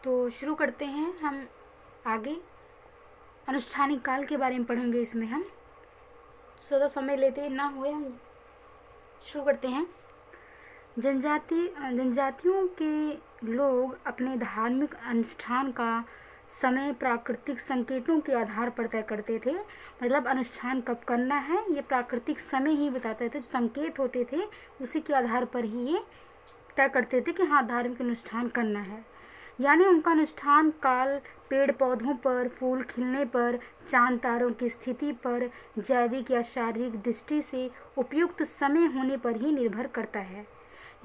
तो शुरू करते हैं हम आगे। अनुष्ठानिक काल के बारे में पढ़ेंगे। इसमें हम ज़्यादा समय लेते ना हुए हम शुरू करते हैं। जनजातियों के लोग अपने धार्मिक अनुष्ठान का समय प्राकृतिक संकेतों के आधार पर तय करते थे। मतलब अनुष्ठान कब करना है ये प्राकृतिक समय ही बताते थे। जो संकेत होते थे उसी के आधार पर ही ये तय करते थे कि हाँ धार्मिक अनुष्ठान करना है। यानी उनका अनुष्ठान काल पेड़ पौधों पर, फूल खिलने पर, चांद तारों की स्थिति पर, जैविक या शारीरिक दृष्टि से उपयुक्त समय होने पर ही निर्भर करता है।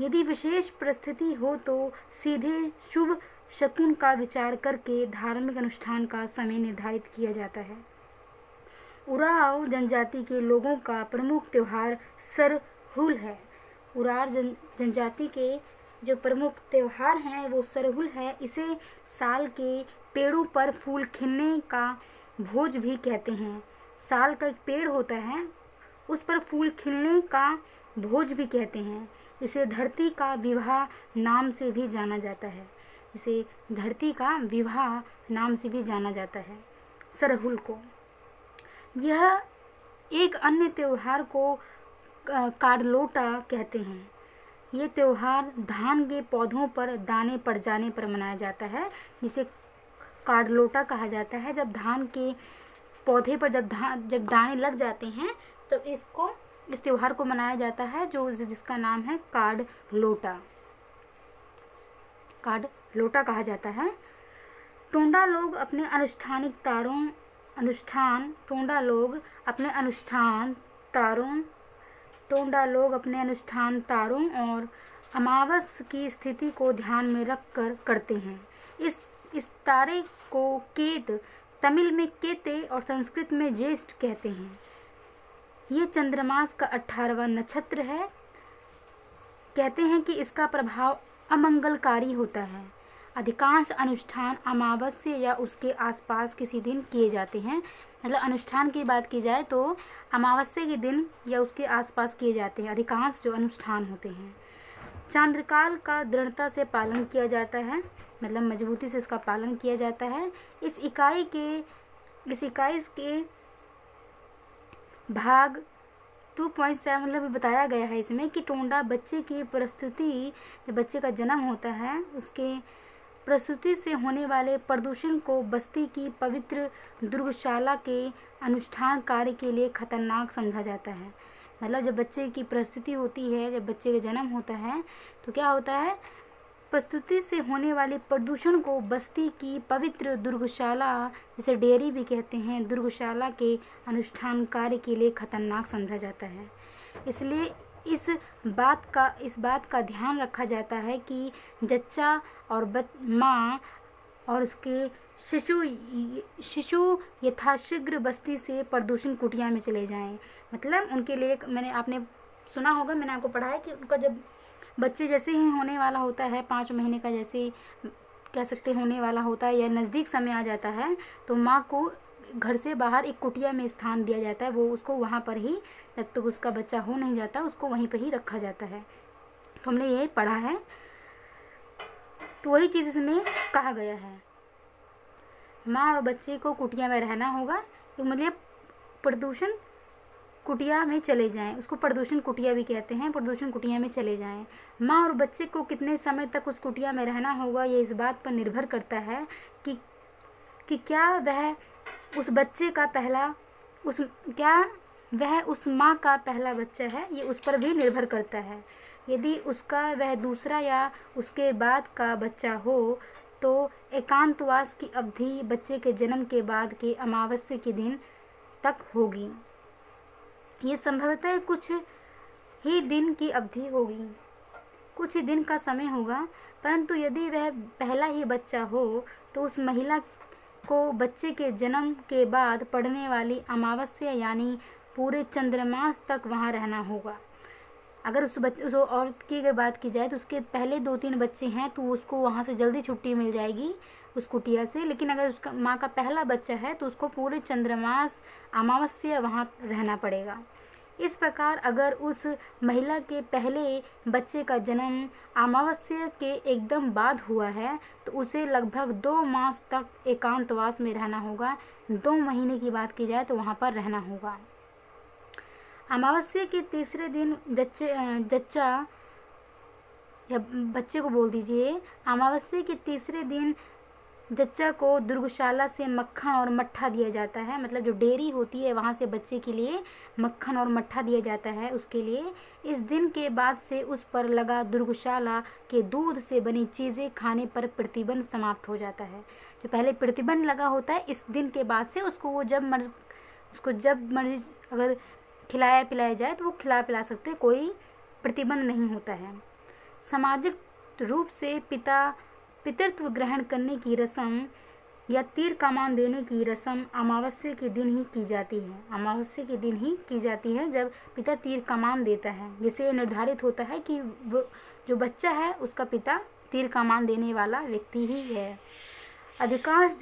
यदि विशेष परिस्थिति हो तो सीधे शुभ शकुन का विचार करके धार्मिक अनुष्ठान का समय निर्धारित किया जाता है। उराव जनजाति के लोगों का प्रमुख त्योहार सरहुल है। उरार जनजाति के जो प्रमुख त्यौहार हैं वो सरहुल है। इसे साल के पेड़ों पर फूल खिलने का भोज भी कहते हैं। साल का एक पेड़ होता है उस पर फूल खिलने का भोज भी कहते हैं। इसे धरती का विवाह नाम से भी जाना जाता है। इसे धरती का विवाह नाम से भी जाना जाता है सरहुल को। यह एक अन्य त्योहार को कार्डलोटा कहते हैं। ये त्योहार धान के पौधों पर दाने पड़ जाने पर मनाया जाता है, जिसे कार्डलोटा कहा जाता है। जब धान के पौधे पर जब दाने लग जाते हैं तो इस त्योहार को मनाया जाता है जिसका नाम है कार्डलोटा कहा जाता है। टोंडा लोग अपने अनुष्ठान तारों और अमावस की स्थिति को ध्यान में रखकर करते हैं। इस तारे को केत, तमिल में केते और संस्कृत में ज्येष्ठ कहते हैं। ये चंद्रमास का 18वां नक्षत्र है। कहते हैं कि इसका प्रभाव अमंगलकारी होता है। अधिकांश अनुष्ठान अमावस्या या उसके आसपास किसी दिन किए जाते हैं। मतलब अनुष्ठान की बात की जाए तो अमावस्या के दिन या उसके आसपास किए जाते हैं अधिकांश जो अनुष्ठान होते हैं। चांद्रकाल का दृढ़ता से पालन किया जाता है। मतलब मजबूती से इसका पालन किया जाता है। इस इकाई के भाग 2.7 मतलब बताया गया है इसमें कि टोंडा बच्चे की प्रस्तुति, जब बच्चे का जन्म होता है उसके प्रस्तुति से होने वाले प्रदूषण को बस्ती की पवित्र दुर्गशाला के अनुष्ठान कार्य के लिए खतरनाक समझा जाता है। मतलब जब बच्चे की प्रस्तुति होती है, जब बच्चे का जन्म होता है तो क्या होता है, प्रस्तुति से होने वाले प्रदूषण को बस्ती की पवित्र दुर्गशाला, जिसे डेयरी भी कहते हैं, दुर्गशाला के अनुष्ठान कार्य के लिए खतरनाक समझा जाता है। इसलिए इस बात का ध्यान रखा जाता है कि जच्चा और माँ और उसके शिशु यथाशीघ्र बस्ती से प्रदूषण कुटिया में चले जाएं। मतलब उनके लिए आपने सुना होगा, मैंने आपको पढ़ा है कि उनका जब बच्चे जैसे ही होने वाला होता है, 5 महीने का जैसे कह सकते होने वाला होता है या नज़दीक समय आ जाता है, तो माँ को घर से बाहर एक कुटिया में स्थान दिया जाता है। वो उसको वहाँ पर ही, जब तक उसका बच्चा हो नहीं जाता, उसको वहीं पर ही रखा जाता है। तो हमने ये पढ़ा है। तो वही चीज़ इसमें कहा गया है, माँ और बच्चे को कुटिया में रहना होगा। तो मतलब प्रदूषण कुटिया में चले जाएं, उसको प्रदूषण कुटिया भी कहते हैं। प्रदूषण कुटिया में चले जाएं। माँ और बच्चे को कितने समय तक उस कुटिया में रहना होगा ये इस बात पर निर्भर करता है कि क्या वह उस माँ का पहला बच्चा है, ये उस पर भी निर्भर करता है। यदि उसका वह दूसरा या उसके बाद का बच्चा हो तो एकांतवास की अवधि बच्चे के जन्म के बाद के अमावस्या के दिन तक होगी। ये संभवतः कुछ ही दिन की अवधि होगी, कुछ ही दिन का समय होगा। परंतु यदि वह पहला ही बच्चा हो तो उस महिला को बच्चे के जन्म के बाद पड़ने वाली अमावस्या यानी पूरे चंद्रमास तक वहाँ रहना होगा। अगर उस औरत की अगर बात की जाए तो उसके पहले 2-3 बच्चे हैं तो उसको वहाँ से जल्दी छुट्टी मिल जाएगी उस कुटिया से। लेकिन अगर उसका माँ का पहला बच्चा है तो उसको पूरे चंद्रमास अमावस्या वहाँ रहना पड़ेगा। इस प्रकार अगर उस महिला के पहले बच्चे का जन्म अमावस्या के एकदम बाद हुआ है तो उसे लगभग 2 मास तक एकांतवास में रहना होगा। 2 महीने की बात की जाए तो वहाँ पर रहना होगा। अमावस्या के तीसरे दिन जच्चा या बच्चे को बोल दीजिए, अमावस्या के तीसरे दिन जच्चा को दुर्गशाला से मक्खन और मट्ठा दिया जाता है। मतलब जो डेयरी होती है वहाँ से बच्चे के लिए मक्खन और मट्ठा दिया जाता है उसके लिए। इस दिन के बाद से उस पर लगा दुर्गशाला के दूध से बनी चीज़ें खाने पर प्रतिबंध समाप्त हो जाता है। जो पहले प्रतिबंध लगा होता है, इस दिन के बाद से उसको वो जब मर्जी अगर खिलाया पिलाया जाए तो वो खिला पिला सकते, कोई प्रतिबंध नहीं होता है। सामाजिक रूप से पितृत्व ग्रहण करने की रस्म या तीर कमान देने की रस्म अमावस्या के दिन ही की जाती है। अमावस्या के दिन ही की जाती है जब पिता तीर कमान देता है, जिससे निर्धारित होता है कि वो जो बच्चा है उसका पिता तीर कमान देने वाला व्यक्ति ही है। अधिकांश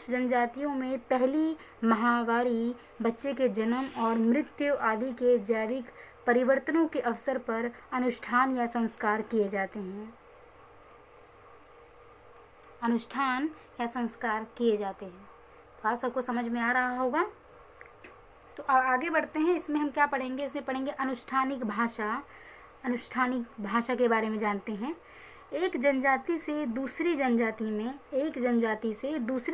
जनजातियों में पहली माहवारी, बच्चे के जन्म और मृत्यु आदि के जैविक परिवर्तनों के अवसर पर अनुष्ठान या संस्कार किए जाते हैं। तो आप सबको समझ में आ रहा होगा। तो आगे बढ़ते हैं। इसमें हम क्या पढ़ेंगे? इसमें पढ़ेंगे अनुष्ठानिक भाषा के बारे में जानते हैं। एक जनजाति से दूसरी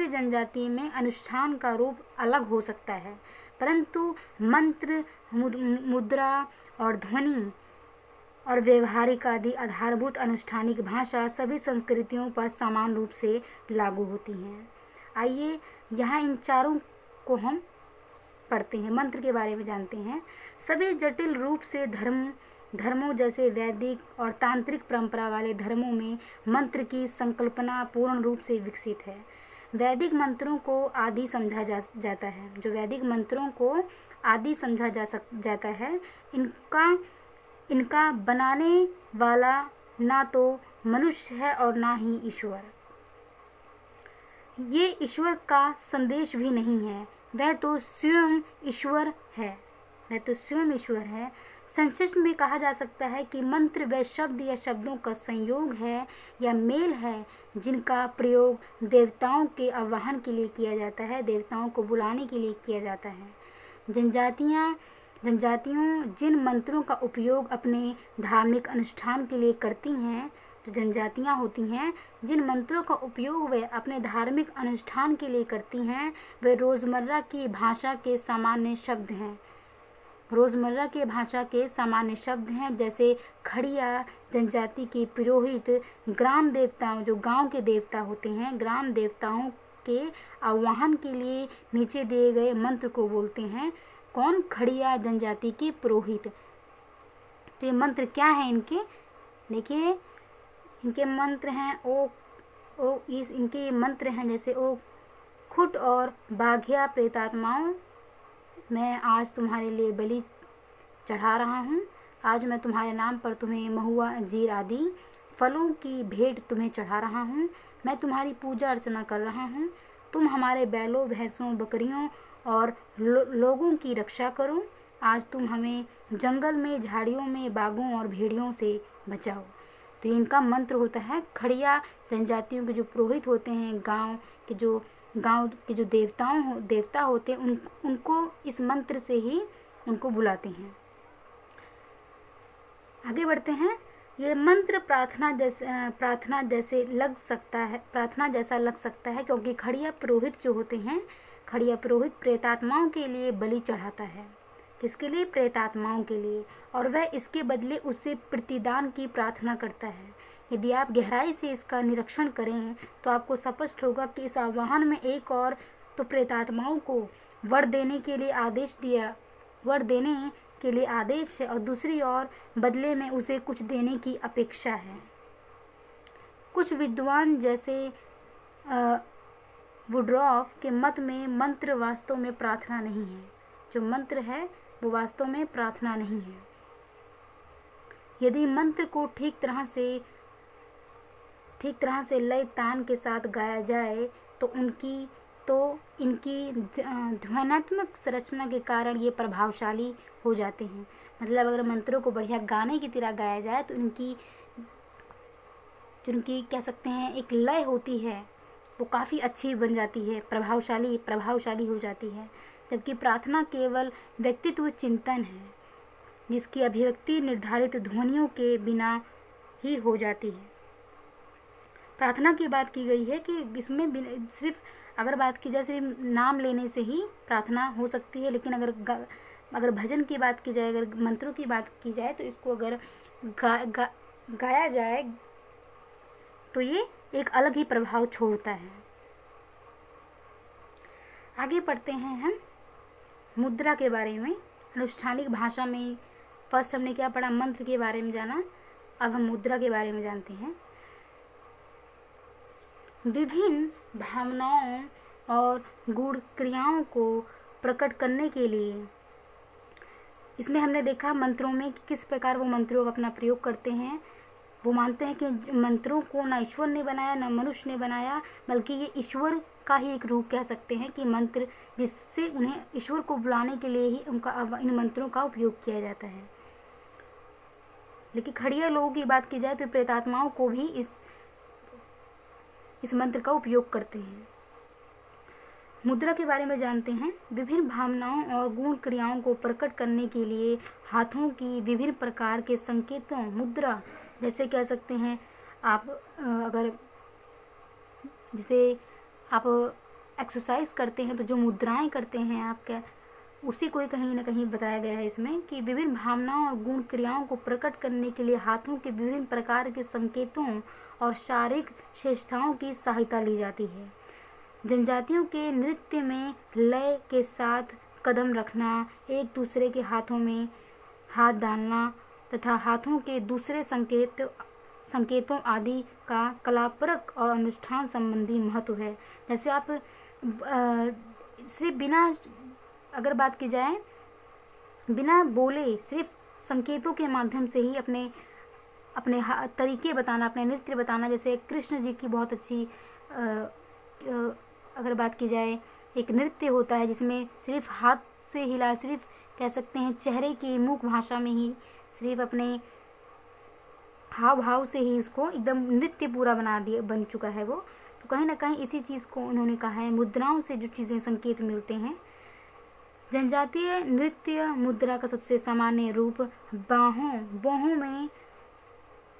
जनजाति में अनुष्ठान का रूप अलग हो सकता है, परंतु मंत्र, मुद्रा और ध्वनि और व्यवहारिक आदि आधारभूत अनुष्ठानिक भाषा सभी संस्कृतियों पर समान रूप से लागू होती हैं। आइए यहाँ इन चारों को हम पढ़ते हैं। मंत्र के बारे में जानते हैं। सभी जटिल रूप से धर्मों जैसे वैदिक और तांत्रिक परंपरा वाले धर्मों में मंत्र की संकल्पना पूर्ण रूप से विकसित है। वैदिक मंत्रों को आदि समझा जाता है। जो वैदिक मंत्रों को आदि समझा जाता है, इनका बनाने वाला ना तो मनुष्य है और ना ही ईश्वर। ये ईश्वर का संदेश भी नहीं है, वह तो स्वयं ईश्वर है। संक्षिप्त में कहा जा सकता है कि मंत्र वह शब्द या शब्दों का संयोग है या मेल है जिनका प्रयोग देवताओं के आवाहन के लिए किया जाता है, देवताओं को बुलाने के लिए किया जाता है। जनजातियों जिन मंत्रों का उपयोग अपने धार्मिक अनुष्ठान के लिए करती हैं, जो जनजातियाँ होती हैं जिन मंत्रों का उपयोग वे अपने धार्मिक अनुष्ठान के लिए करती हैं, वे रोज़मर्रा की भाषा के सामान्य शब्द हैं। जैसे खड़िया जनजाति के पुरोहित ग्राम देवताओं, जो गांव के देवता होते हैं, ग्राम देवताओं के आह्वान के लिए नीचे दिए गए मंत्र को बोलते हैं। कौन? खड़िया जनजाति के पुरोहित। तो ये मंत्र क्या है इनके? देखिए, इनके मंत्र हैं इनके मंत्र हैं जैसे ओ खुट और बाघिया प्रेतात्माओं, मैं आज तुम्हारे लिए बलि चढ़ा रहा हूँ। आज मैं तुम्हारे नाम पर तुम्हें महुआ, अंजीर आदि फलों की भेंट तुम्हें चढ़ा रहा हूँ। मैं तुम्हारी पूजा अर्चना कर रहा हूँ। तुम हमारे बैलों, भैंसों, बकरियों और लोगों की रक्षा करो। आज तुम हमें जंगल में, झाड़ियों में, बागों और भेड़ियों से बचाओ। तो इनका मंत्र होता है। खड़िया जनजातियों के जो पुरोहित होते हैं, गांव के जो देवता होते हैं, उनको इस मंत्र से ही उनको बुलाते हैं। आगे बढ़ते हैं। ये मंत्र प्रार्थना जैसा लग सकता है क्योंकि खड़िया पुरोहित जो होते हैं, खड़िया पुरोहित प्रेतात्माओं के लिए बलि चढ़ाता है। किसके लिए? प्रेतात्माओं के लिए। और वह इसके बदले उससे प्रतिदान की प्रार्थना करता है। यदि आप गहराई से इसका निरीक्षण करें तो आपको स्पष्ट होगा कि इस आह्वान में एक और तो प्रेतात्माओं को वर देने के लिए आदेश है और दूसरी ओर बदले में उसे कुछ देने की अपेक्षा है। कुछ विद्वान जैसे वुडरॉफ के मत में मंत्र वास्तव में प्रार्थना नहीं है। जो मंत्र है वो वास्तव में प्रार्थना नहीं है। यदि मंत्र को ठीक तरह से लय तान के साथ गाया जाए तो तो इनकी ध्वन्यात्मक संरचना के कारण ये प्रभावशाली हो जाते हैं। मतलब अगर मंत्रों को बढ़िया गाने की तरह गाया जाए तो इनकी जो इनकी कह सकते हैं एक लय होती है वो काफ़ी अच्छी बन जाती है, प्रभावशाली हो जाती है। जबकि प्रार्थना केवल व्यक्तित्व चिंतन है जिसकी अभिव्यक्ति निर्धारित ध्वनियों के बिना ही हो जाती है। प्रार्थना की बात की गई है कि इसमें सिर्फ अगर बात की जाए सिर्फ नाम लेने से ही प्रार्थना हो सकती है, लेकिन अगर भजन की बात की जाए, अगर मंत्रों की बात की जाए तो इसको अगर गाया जाए तो ये एक अलग ही प्रभाव छोड़ता है। आगे पढ़ते हैं हम मुद्रा के बारे में। अनुष्ठानिक भाषा में फर्स्ट हमने क्या पढ़ा, मंत्र के बारे में जाना, अब हम मुद्रा के बारे में जानते हैं। विभिन्न भावनाओं और गुण क्रियाओं को प्रकट करने के लिए इसमें हमने देखा मंत्रों में कि किस प्रकार वो मंत्रों का अपना प्रयोग करते हैं। वो मानते हैं कि मंत्रों को ना ईश्वर ने बनाया ना मनुष्य ने बनाया, बल्कि ये ईश्वर का ही एक रूप कह सकते हैं कि मंत्र जिससे उन्हें ईश्वर को बुलाने के लिए ही इन मंत्रों का उपयोग किया जाता है। लेकिन खड़िया लोगों की बात की जाए तो प्रेतात्माओं को भी इस मंत्र का उपयोग करते हैं। मुद्रा के बारे में जानते हैं। विभिन्न भावनाओं और गुण क्रियाओं को प्रकट करने के लिए हाथों की विभिन्न प्रकार के संकेतों मुद्रा, जैसे कह सकते हैं आप अगर जैसे आप एक्सरसाइज करते हैं तो जो मुद्राएं करते हैं आप क्या उसी को कहीं ना कहीं बताया गया है इसमें कि विभिन्न भावनाओं और गुण क्रियाओं को प्रकट करने के लिए हाथों के विभिन्न प्रकार के संकेतों और शारीरिक विशेषताओं की सहायता ली जाती है। जनजातियों के नृत्य में लय के साथ कदम रखना, एक दूसरे के हाथों में हाथ डालना तथा हाथों के दूसरे संकेतों आदि का कलापरक और अनुष्ठान संबंधी महत्व है। जैसे आप सिर्फ बिना अगर बात की जाए बिना बोले सिर्फ संकेतों के माध्यम से ही अपने तरीके बताना, अपने नृत्य बताना। जैसे कृष्ण जी की बहुत अच्छी अगर बात की जाए एक नृत्य होता है जिसमें सिर्फ हाथ से हिला, सिर्फ कह सकते हैं चेहरे की मुख भाषा में ही सिर्फ अपने हाव भाव से ही उसको एकदम नृत्य पूरा बन चुका है वो। तो कहीं ना कहीं इसी चीज़ को उन्होंने कहा है, मुद्राओं से जो चीज़ें संकेत मिलते हैं। जनजातीय नृत्य मुद्रा का सबसे सामान्य रूप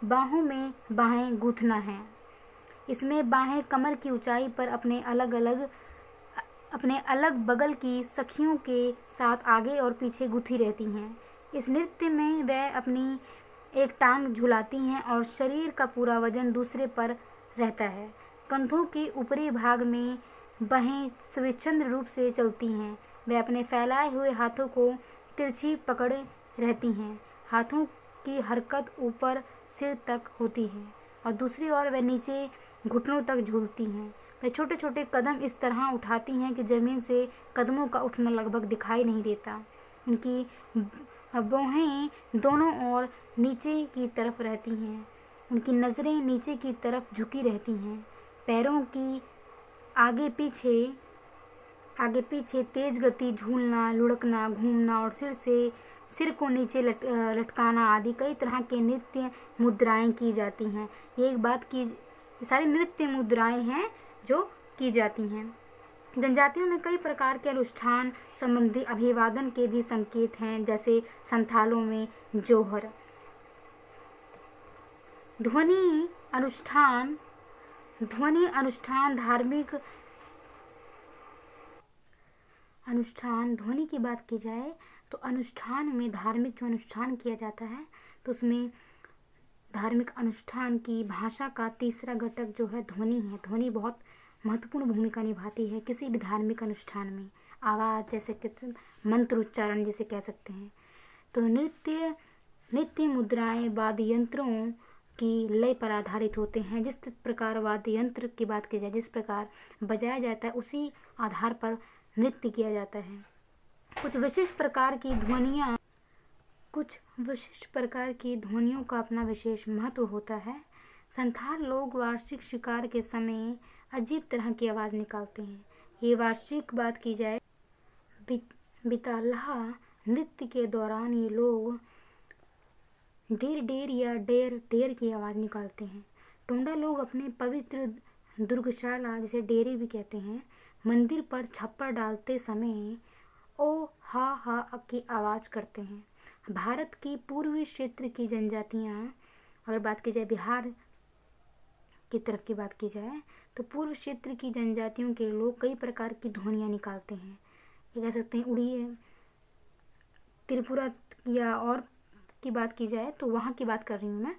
बाहों में बाहें गूंथना है। इसमें बाहें कमर की ऊंचाई पर अपने अलग बगल की सखियों के साथ आगे और पीछे गूंथी रहती हैं। इस नृत्य में वह अपनी एक टांग झुलाती हैं और शरीर का पूरा वजन दूसरे पर रहता है। कंधों के ऊपरी भाग में बाहें स्वच्छंद रूप से चलती हैं। वे अपने फैलाए हुए हाथों को तिरछी पकड़े रहती हैं। हाथों की हरकत ऊपर सिर तक होती है और दूसरी ओर वे नीचे घुटनों तक झूलती हैं। वे छोटे छोटे कदम इस तरह उठाती हैं कि ज़मीन से कदमों का उठना लगभग दिखाई नहीं देता। उनकी बाहें दोनों ओर नीचे की तरफ रहती हैं। उनकी नज़रें नीचे की तरफ झुकी रहती हैं। पैरों की आगे पीछे तेज गति, झूलना, लुढ़कना, घूमना और सिर को नीचे लटकाना आदि कई तरह के नृत्य मुद्राएं की जाती हैं। ये एक बात की सारी नृत्य मुद्राएं हैं जो की जाती हैं। जनजातियों में कई प्रकार के अनुष्ठान संबंधी अभिवादन के भी संकेत हैं, जैसे संथालों में जोहर। ध्वनि अनुष्ठान धार्मिक अनुष्ठान। ध्वनि की बात की जाए तो अनुष्ठान में धार्मिक जो अनुष्ठान किया जाता है तो उसमें धार्मिक अनुष्ठान की भाषा का तीसरा घटक जो है ध्वनि है। ध्वनि बहुत महत्वपूर्ण भूमिका निभाती है किसी भी धार्मिक अनुष्ठान में। आवाज़ जैसे मंत्र उच्चारण जिसे कह सकते हैं। तो नृत्य मुद्राएं वाद्य यंत्रों की लय पर आधारित होते हैं। जिस प्रकार वाद्य यंत्र की बात की जाए, जिस प्रकार बजाया जाता है उसी आधार पर नृत्य किया जाता है। कुछ विशिष्ट प्रकार की ध्वनियों का अपना विशेष महत्व होता है। संथाल लोग वार्षिक शिकार के समय अजीब तरह की आवाज़ निकालते हैं। ये वार्षिक बात की जाए बिताल्हा नृत्य के दौरान ये लोग डेर डेर या डेर डेर की आवाज़ निकालते हैं। टोंडा लोग अपने पवित्र दुर्गशाला, जिसे डेरे भी कहते हैं, मंदिर पर छप्पर डालते समय ओ हा की आवाज़ करते हैं। भारत की पूर्वी क्षेत्र की जनजातियाँ, अगर बात की जाए बिहार की तरफ की बात की जाए, तो पूर्व क्षेत्र की जनजातियों के लोग कई प्रकार की ध्वनियाँ निकालते हैं। ये कह सकते हैं उड़िया, त्रिपुरा या और की बात की जाए तो वहाँ की बात कर रही हूँ मैं,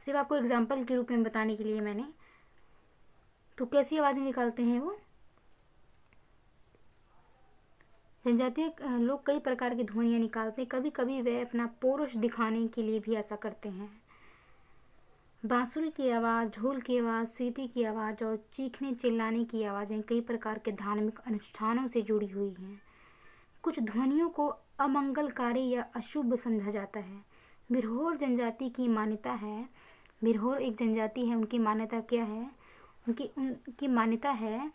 सिर्फ आपको एग्जाम्पल के रूप में बताने के लिए मैंने। तो कैसी आवाज़ें निकालते हैं वो जनजातीय लोग? कई प्रकार की ध्वनियाँ निकालते हैं। कभी कभी वे अपना पौरुष दिखाने के लिए भी ऐसा करते हैं। बांसुरी की आवाज़, ढोल की आवाज़, सीटी की आवाज़ और चीखने चिल्लाने की आवाज़ें कई प्रकार के धार्मिक अनुष्ठानों से जुड़ी हुई हैं। कुछ ध्वनियों को अमंगलकारी या अशुभ समझा जाता है। बिरहोर जनजाति की मान्यता है, बिरहोर एक जनजाति है, उनकी मान्यता क्या है? उनकी मान्यता है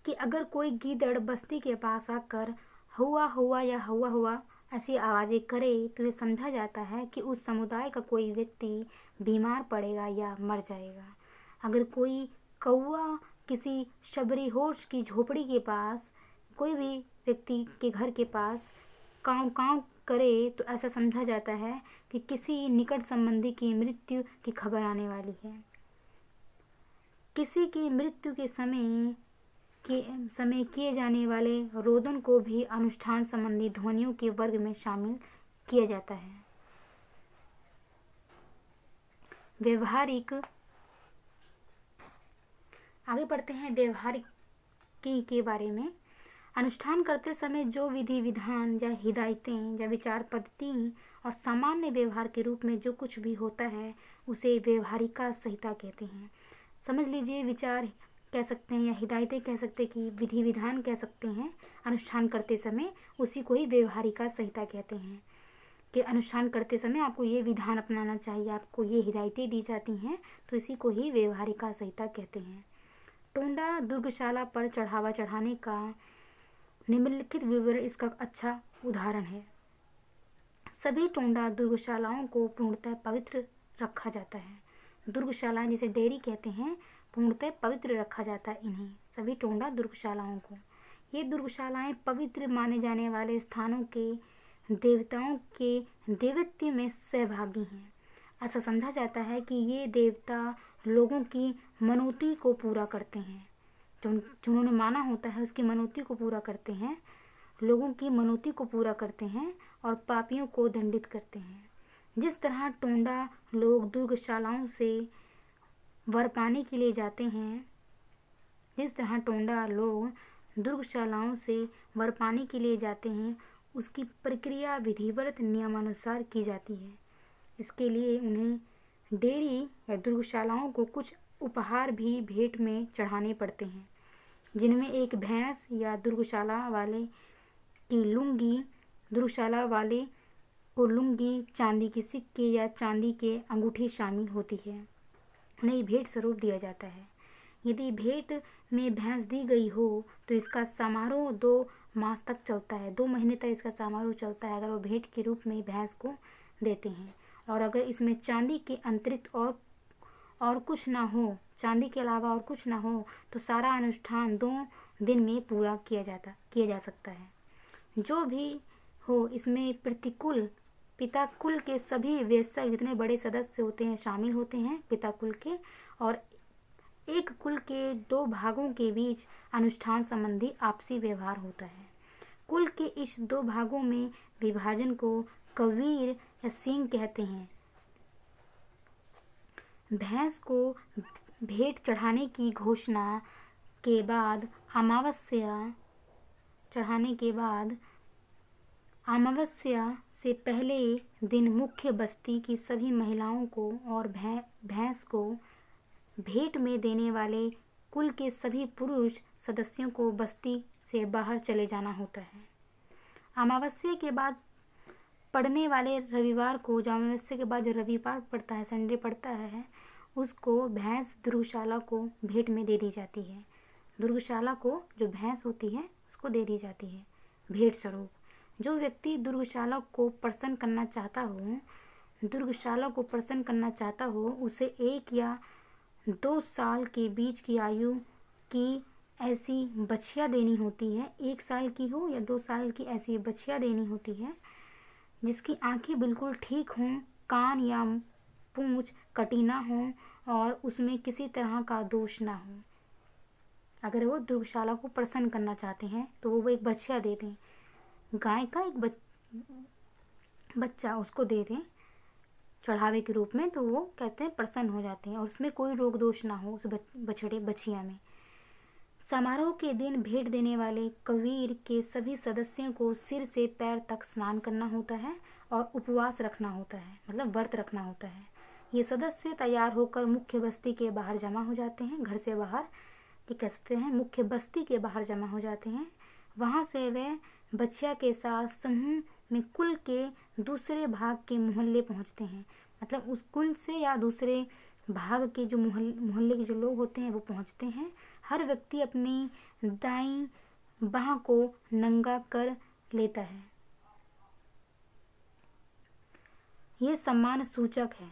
कि अगर कोई गीदड़ बस्ती के पास आकर हुआ हुआ या हुआ हुआ ऐसी आवाज़ें करे तो ये समझा जाता है कि उस समुदाय का कोई व्यक्ति बीमार पड़ेगा या मर जाएगा। अगर कोई कौवा किसी शबरीहोश की झोपड़ी के पास, कोई भी व्यक्ति के घर के पास काँव काँव करे तो ऐसा समझा जाता है कि किसी निकट संबंधी की मृत्यु की खबर आने वाली है। किसी की मृत्यु के समय किए जाने वाले रोदन को भी अनुष्ठान संबंधी ध्वनियों के वर्ग में शामिल किया जाता है। व्यवहारिक, आगे बढ़ते हैं व्यवहारिक के बारे में। अनुष्ठान करते समय जो विधि विधान या हिदायतें या विचार पद्धति और सामान्य व्यवहार के रूप में जो कुछ भी होता है उसे व्यवहारिका संहिता कहते हैं। समझ लीजिए, विचार कह सकते हैं या हिदायतें कह सकते हैं, कि विधि विधान कह सकते हैं अनुष्ठान करते समय, उसी को ही व्यवहारिका संहिता कहते हैं। कि अनुष्ठान करते समय आपको ये विधान अपनाना चाहिए, आपको ये हिदायतें दी जाती हैं, तो इसी को ही व्यवहारिका संहिता कहते हैं। टोंडा दुर्गशाला पर चढ़ावा चढ़ाने का निम्नलिखित विवरण इसका अच्छा उदाहरण है। सभी टोंडा दुर्गशालाओं को पूर्णतः पवित्र रखा जाता है। दुर्गशालाएं, जिसे डेयरी कहते हैं, पूर्णतः पवित्र रखा जाता है इन्हें, सभी टोंडा दुर्गशालाओं को। ये दुर्गशालाएं पवित्र माने जाने वाले स्थानों के देवताओं के देवत्व में सहभागी हैं। ऐसा समझा जाता है कि ये देवता लोगों की मनोती को पूरा करते हैं, जिन्होंने माना होता है उसकी मनोती को पूरा करते हैं, लोगों की मनोती को पूरा करते हैं और पापियों को दंडित करते हैं। जिस तरह टोंडा लोग दुर्गशालाओं से वर पाने के लिए जाते हैं, जिस तरह टोंडा लोग दुर्गशालाओं से वर पाने के लिए जाते हैं, उसकी प्रक्रिया विधिवत नियमानुसार की जाती है। इसके लिए उन्हें डेयरी या दुर्गशालाओं को कुछ उपहार भी भेंट में चढ़ाने पड़ते हैं, जिनमें एक भैंस या दुर्गशाला वाले की लुंगी, दुर्गशाला वाले को लुंगी, चांदी के सिक्के या चांदी के अंगूठी शामिल होती है। उन्हें भेंट स्वरूप दिया जाता है। यदि भेंट में भैंस दी गई हो तो इसका समारोह 2 मास तक चलता है, 2 महीने तक इसका समारोह चलता है, अगर वो भेंट के रूप में भैंस को देते हैं। और अगर इसमें चांदी के अतिरिक्त और कुछ ना हो, चांदी के अलावा और कुछ ना हो, तो सारा अनुष्ठान 2 दिन में पूरा किया जा सकता है। जो भी हो, इसमें प्रतिकुल पिता कुल के सभी वयस्क, जितने बड़े सदस्य होते हैं, शामिल होते हैं पिता कुल के, और एक कुल के 2 भागों के बीच अनुष्ठान संबंधी आपसी व्यवहार होता है। कुल के इस 2 भागों में विभाजन को कवीर या सींग कहते हैं। भैंस को भेंट चढ़ाने की घोषणा के बाद अमावस्या से पहले दिन मुख्य बस्ती की सभी महिलाओं को और भैंस को भेंट में देने वाले कुल के सभी पुरुष सदस्यों को बस्ती से बाहर चले जाना होता है। अमावस्या के बाद पड़ने वाले रविवार को, जो अमावस्या के बाद जो रविवार पड़ता है, संडे पड़ता है, उसको भैंस दुर्गशाला को भेंट में दे दी जाती है। दुर्गशाला को जो भैंस होती है उसको दे दी जाती है भेंट स्वरूप। जो व्यक्ति दुर्गशाला को प्रसन्न करना चाहता हो उसे 1 या 2 साल के बीच की आयु की ऐसी बछिया देनी होती है। 1 साल की हो या 2 साल की ऐसी बछिया देनी होती है जिसकी आंखें बिल्कुल ठीक हों, कान या पूंछ कटी ना हो और उसमें किसी तरह का दोष ना हो। अगर वो दुर्गशाला को प्रसन्न करना चाहते हैं तो वो एक बछिया दे दें, गाय का एक बच्चा उसको दे दें चढ़ावे के रूप में, तो वो कहते हैं प्रसन्न हो जाते हैं और उसमें कोई रोग दोष ना हो उस बछिया में। समारोह के दिन भेंट देने वाले कबीर के सभी सदस्यों को सिर से पैर तक स्नान करना होता है और उपवास रखना होता है, मतलब व्रत रखना होता है। ये सदस्य तैयार होकर मुख्य बस्ती के बाहर जमा हो जाते हैं। घर से बाहर ये कह सकते हैं मुख्य बस्ती के बाहर जमा हो जाते हैं। वहाँ से वे बछिया के साथ समूह में कुल के दूसरे भाग के मोहल्ले पहुँचते हैं, मतलब उस कुल से या दूसरे भाग के जो मोहल्ले के जो लोग होते हैं वो पहुँचते हैं। हर व्यक्ति अपनी दाईं बाह को नंगा कर लेता है, ये सम्मान सूचक है,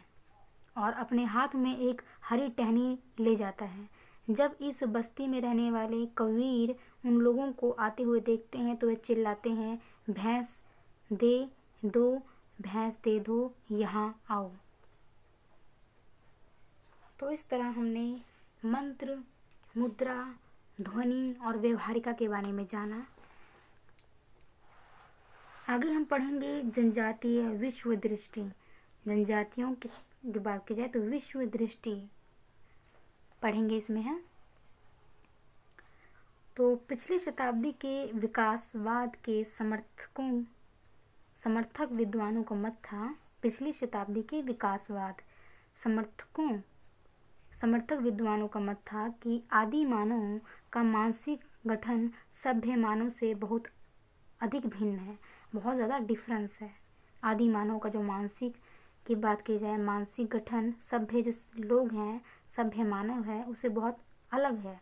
और अपने हाथ में एक हरी टहनी ले जाता है। जब इस बस्ती में रहने वाले कबीर उन लोगों को आते हुए देखते हैं तो वे चिल्लाते हैं, भैंस दे दो, भैंस दे दो, यहाँ आओ। तो इस तरह हमने मंत्र, मुद्रा, ध्वनि और व्यवहारिका के बारे में जाना। आगे हम पढ़ेंगे जनजातीय विश्व दृष्टि। जनजातियों की बात की जाए तो विश्व दृष्टि पढ़ेंगे इसमें है। तो पिछली शताब्दी के विकासवाद के समर्थक विद्वानों का मत था, पिछली शताब्दी के विकासवाद समर्थक विद्वानों का मत था कि आदि मानव का मानसिक गठन सभ्य मानव से बहुत अधिक भिन्न है, बहुत ज़्यादा डिफरेंस है। आदि मानव का जो मानसिक की बात की जाए, मानसिक गठन सभ्य जो लोग हैं, सभ्य मानव है, उससे बहुत अलग है।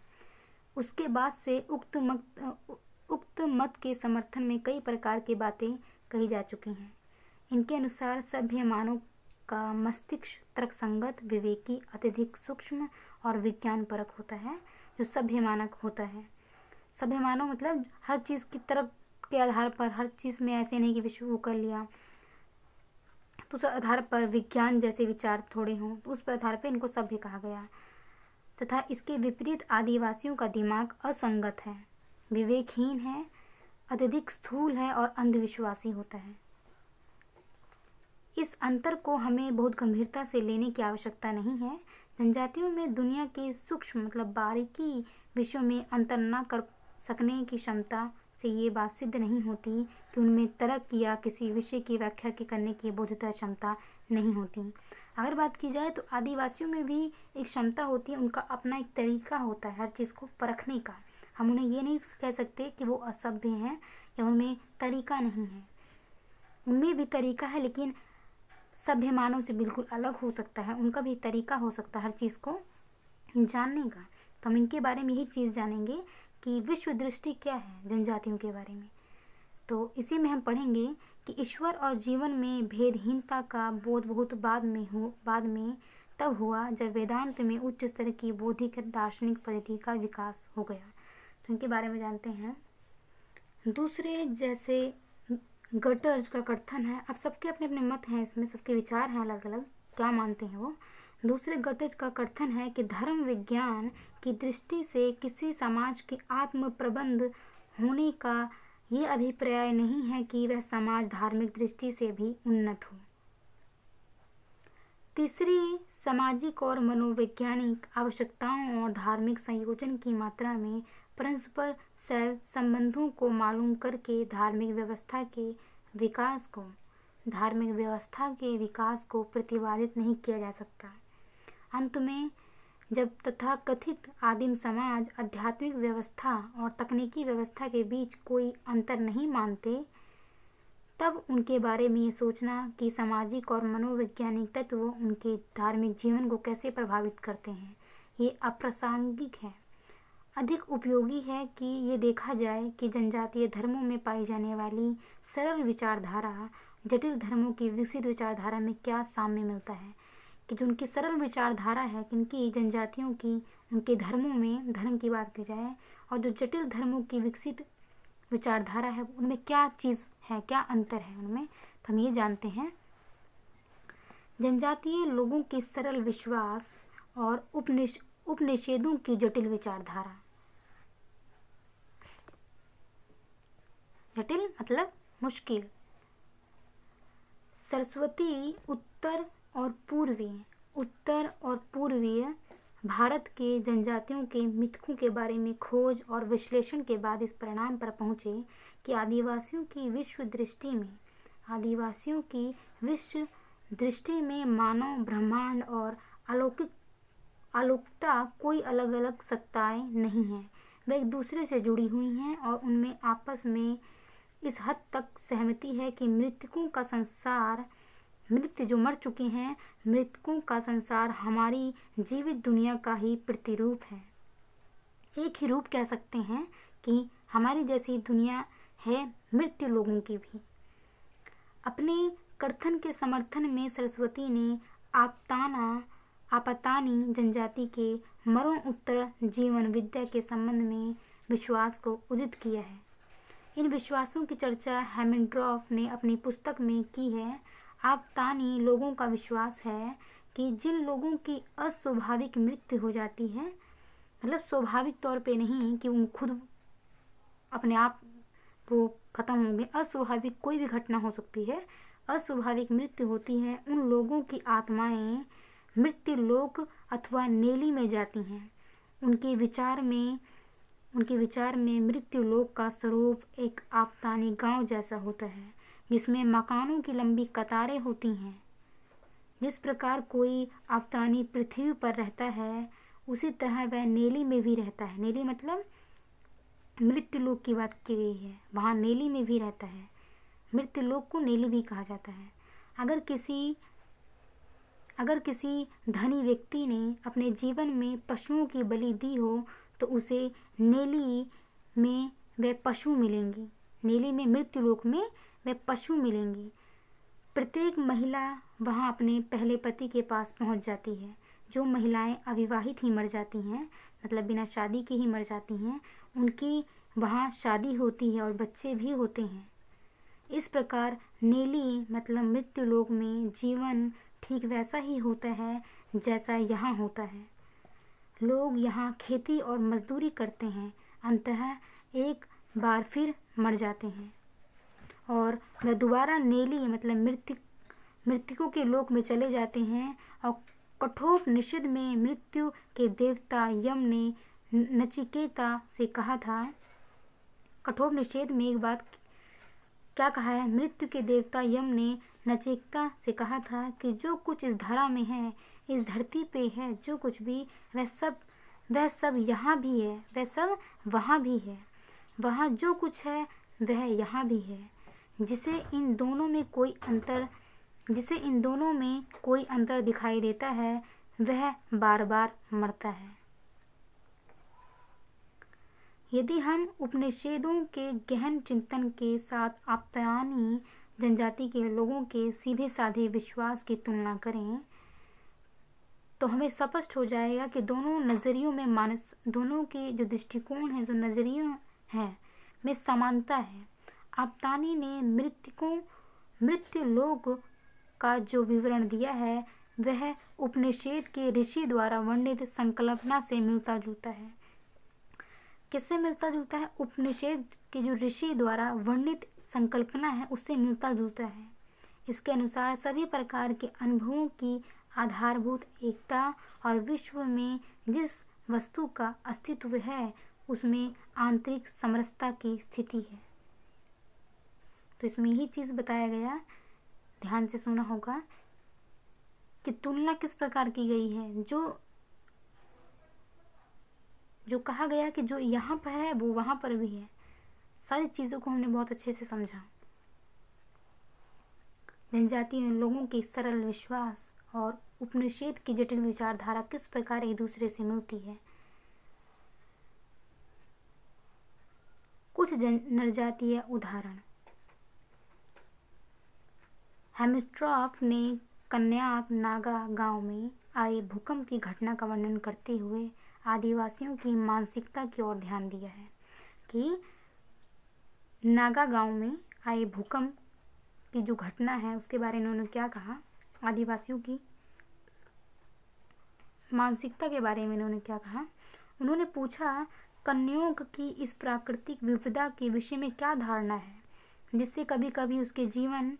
उसके बाद से उक्त मत के समर्थन में कई प्रकार की बातें कही जा चुकी हैं। इनके अनुसार सभ्य मानव का मस्तिष्क तर्कसंगत, विवेकी, अत्यधिक सूक्ष्म और विज्ञान परक होता है। जो सभ्य मानव होता है, सभ्य मानव मतलब हर चीज़ की तरफ के आधार पर, हर चीज़ में ऐसे नहीं कि विश्व वो कर लिया तो उस आधार पर विज्ञान जैसे विचार थोड़े हों, तो उस पर आधार पर इनको सभ्य कहा गया। तथा इसके विपरीत आदिवासियों का दिमाग असंगत है, विवेकहीन है, अत्यधिक स्थूल है और अंधविश्वासी होता है। इस अंतर को हमें बहुत गंभीरता से लेने की आवश्यकता नहीं है। जनजातियों में दुनिया के सूक्ष्म मतलब बारीकी विषयों में अंतर न कर सकने की क्षमता से ये बात सिद्ध नहीं होती कि उनमें तर्क या किसी विषय की व्याख्या करने की बोधता क्षमता नहीं होती। अगर बात की जाए तो आदिवासियों में भी एक क्षमता होती है, उनका अपना एक तरीका होता है हर चीज़ को परखने का। हम उन्हें ये नहीं कह सकते कि वो असभ्य हैं या उनमें तरीका नहीं है, उनमें भी तरीका है, लेकिन सभ्य मानव से बिल्कुल अलग हो सकता है, उनका भी तरीका हो सकता है हर चीज़ को जानने का। तो हम इनके बारे में यही चीज़ जानेंगे कि विश्व दृष्टि क्या है जनजातियों के बारे में। तो इसी में हम पढ़ेंगे कि ईश्वर और जीवन में भेदहीनता का बोध बहुत बाद में तब हुआ जब वेदांत में उच्च स्तर की बौद्धिक दार्शनिक पद्धति का विकास हो गया। तो इनके बारे में जानते हैं। दूसरे जैसे गटर्स का कथन है, अब सबके अपने अपने मत हैं, इसमें सबके विचार हैं अलग अलग, क्या मानते हैं वो। दूसरे गटर्स का कथन है कि धर्म विज्ञान की दृष्टि से किसी समाज के आत्म प्रबंध होने का ये अभिप्राय नहीं है कि वह समाज धार्मिक दृष्टि से भी उन्नत हो। तीसरी, सामाजिक और मनोवैज्ञानिक आवश्यकताओं और धार्मिक संयोजन की मात्रा में परस्पर संबंधों को मालूम करके धार्मिक व्यवस्था के विकास को प्रतिपादित नहीं किया जा सकता। अंत में जब तथाकथित आदिम समाज आध्यात्मिक व्यवस्था और तकनीकी व्यवस्था के बीच कोई अंतर नहीं मानते, तब उनके बारे में ये सोचना कि सामाजिक और मनोवैज्ञानिक तत्व उनके धार्मिक जीवन को कैसे प्रभावित करते हैं, ये अप्रासंगिक है। अधिक उपयोगी है कि ये देखा जाए कि जनजातीय धर्मों में पाई जाने वाली सरल विचारधारा जटिल धर्मों की विकसित विचारधारा में क्या साम्य मिलता है, कि जो उनकी सरल विचारधारा है, किनकी जनजातियों की, उनके धर्मों में धर्म की बात की जाए, और जो जटिल धर्मों की विकसित विचारधारा है उनमें क्या चीज़ है, क्या अंतर है उनमें, तो हम ये जानते हैं। जनजातीय लोगों के सरल विश्वास और उपनिषेधों की जटिल विचारधारा। जटिल मतलब मुश्किल। सरस्वती उत्तर और पूर्वीय भारत के जनजातियों के मिथकों के बारे में खोज और विश्लेषण के बाद इस परिणाम पर पहुँचे कि आदिवासियों की विश्व दृष्टि में मानव ब्रह्मांड और अलौकिकता कोई अलग अलग सत्ताएं नहीं हैं, वे एक दूसरे से जुड़ी हुई हैं और उनमें आपस में इस हद तक सहमति है कि मृत्यु जो मर चुके हैं, मृतकों का संसार हमारी जीवित दुनिया का ही प्रतिरूप है। एक ही रूप कह सकते हैं कि हमारी जैसी दुनिया है मृत्यु लोगों की भी। अपने कथन के समर्थन में सरस्वती ने आपतानी जनजाति के मरणोत्तर जीवन विद्या के संबंध में विश्वास को उदित किया है। इन विश्वासों की चर्चा हेमिल्टॉफ ने अपनी पुस्तक में की है। आपतानी लोगों का विश्वास है कि जिन लोगों की अस्वाभाविक मृत्यु हो जाती है, मतलब स्वाभाविक तौर पे नहीं कि वो खुद अपने आप वो खत्म होंगे, अस्वाभाविक कोई भी घटना हो सकती है, अस्वाभाविक मृत्यु होती है, उन लोगों की आत्माएं मृत्यु लोक अथवा नेली में जाती हैं। उनके विचार में मृत्यु लोक का स्वरूप एक आपतानी गांव जैसा होता है, जिसमें मकानों की लंबी कतारें होती हैं। जिस प्रकार कोई आपतानी पृथ्वी पर रहता है, उसी तरह वह नेली में भी रहता है। नेली मतलब मृत्यु लोक की बात की गई है, वहाँ नेली में भी रहता है। मृत्यु लोक को नेली भी कहा जाता है। अगर किसी धनी व्यक्ति ने अपने जीवन में पशुओं की बलि दी हो, तो उसे नेली में वे पशु मिलेंगे। नेली में मृत्यु लोक में वे पशु मिलेंगी। प्रत्येक महिला वहाँ अपने पहले पति के पास पहुँच जाती है। जो महिलाएं अविवाहित ही मर जाती हैं, मतलब बिना शादी के ही मर जाती हैं, उनकी वहाँ शादी होती है और बच्चे भी होते हैं। इस प्रकार नेली मतलब मृत्यु लोक में जीवन ठीक वैसा ही होता है जैसा यहाँ होता है। लोग यहाँ खेती और मजदूरी करते हैं, अंततः एक बार फिर मर जाते हैं और वह दोबारा नेली मतलब मृतकों के लोक में चले जाते हैं। और कठोपनिषद में मृत्यु के देवता यम ने नचिकेता से कहा था, कठोपनिषद में एक बात क्या कहा है, मृत्यु के देवता यम ने नचिकेता से कहा था कि जो कुछ इस धरा में है, इस धरती पे है, जो कुछ भी वह सब यहाँ भी है, वह सब वहाँ भी है, वहाँ जो कुछ है वह यहाँ भी है। जिसे इन दोनों में कोई अंतर दिखाई देता है, वह बार बार मरता है। यदि हम उपनिषदों के गहन चिंतन के साथ आपतानी जनजाति के लोगों के सीधे साधे विश्वास की तुलना करें, तो हमें स्पष्ट हो जाएगा कि दोनों नज़रियों में दोनों के जो दृष्टिकोण है, जो नज़रियों हैं, में समानता है। आपतानी ने मृत्यु लोक का जो विवरण दिया है, वह उपनिषद के ऋषि द्वारा वर्णित संकल्पना से मिलता जुलता है। किससे मिलता जुलता है? उपनिषद के जो ऋषि द्वारा वर्णित संकल्पना है, उससे मिलता जुलता है। इसके अनुसार सभी प्रकार के अनुभवों की आधारभूत एकता और विश्व में जिस वस्तु का अस्तित्व है, उसमें आंतरिक समरसता की स्थिति है। तो इसमें यही चीज़ बताया गया, ध्यान से सुना होगा कि तुलना किस प्रकार की गई है। जो कहा गया कि जो यहाँ पर है वो वहाँ पर भी है। सारी चीज़ों को हमने बहुत अच्छे से समझा। जनजातीय लोगों के सरल विश्वास और उपनिषद की जटिल विचारधारा किस प्रकार एक दूसरे से मिलती है। कुछ नरजातीय उदाहरण। हेमिस्ट्रॉफ ने कन्याक नागा गांव में आए भूकंप की घटना का वर्णन करते हुए आदिवासियों की मानसिकता की ओर ध्यान दिया है कि नागा गांव में आए भूकंप की जो घटना है उसके बारे में उन्होंने क्या कहा, आदिवासियों की मानसिकता के बारे में उन्होंने क्या कहा। उन्होंने पूछा कन्याओं की इस प्राकृतिक विपदा के विषय में क्या धारणा है जिससे कभी कभी उसके जीवन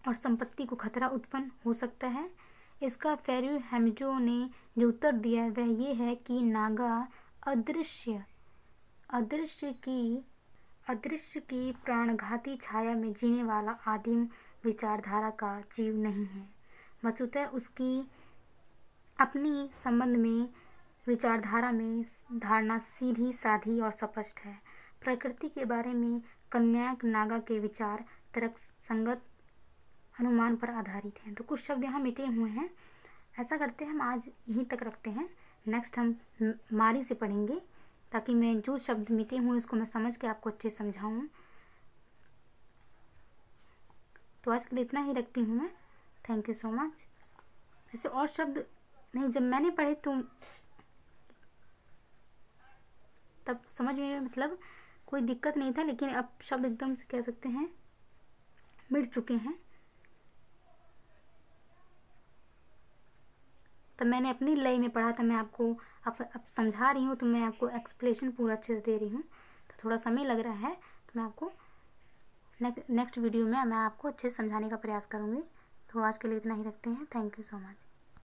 और संपत्ति को खतरा उत्पन्न हो सकता है। इसका फेरू हेमिजो ने जो उत्तर दिया है वह ये है कि नागा अदृश्य की प्राणघाती छाया में जीने वाला आदिम विचारधारा का जीव नहीं है, वस्तुतः उसकी अपनी संबंध में विचारधारा में धारणा सीधी साधी और स्पष्ट है। प्रकृति के बारे में कन्याक नागा के विचार तर्कसंगत अनुमान पर आधारित हैं। तो कुछ शब्द यहाँ मिटे हुए हैं। ऐसा करते हैं हम आज यहीं तक रखते हैं, नेक्स्ट हम मारी से पढ़ेंगे ताकि मैं जो शब्द मिटे हुए उसको मैं समझ के आपको अच्छे समझाऊँ। तो आज के लिए इतना ही रखती हूँ मैं। Thank you so much. ऐसे और शब्द नहीं, जब मैंने पढ़े तो तब समझ में मतलब कोई दिक्कत नहीं था, लेकिन अब शब्द एकदम से कह सकते हैं मिट चुके हैं। तब मैंने अपनी लय में पढ़ा था, मैं आपको अब समझा रही हूँ तो मैं आपको एक्सप्लेनेशन पूरा अच्छे से दे रही हूँ, तो थोड़ा समय लग रहा है। तो मैं आपको नेक्स्ट वीडियो में मैं आपको अच्छे से समझाने का प्रयास करूँगी। तो आज के लिए इतना ही रखते हैं। Thank you so much.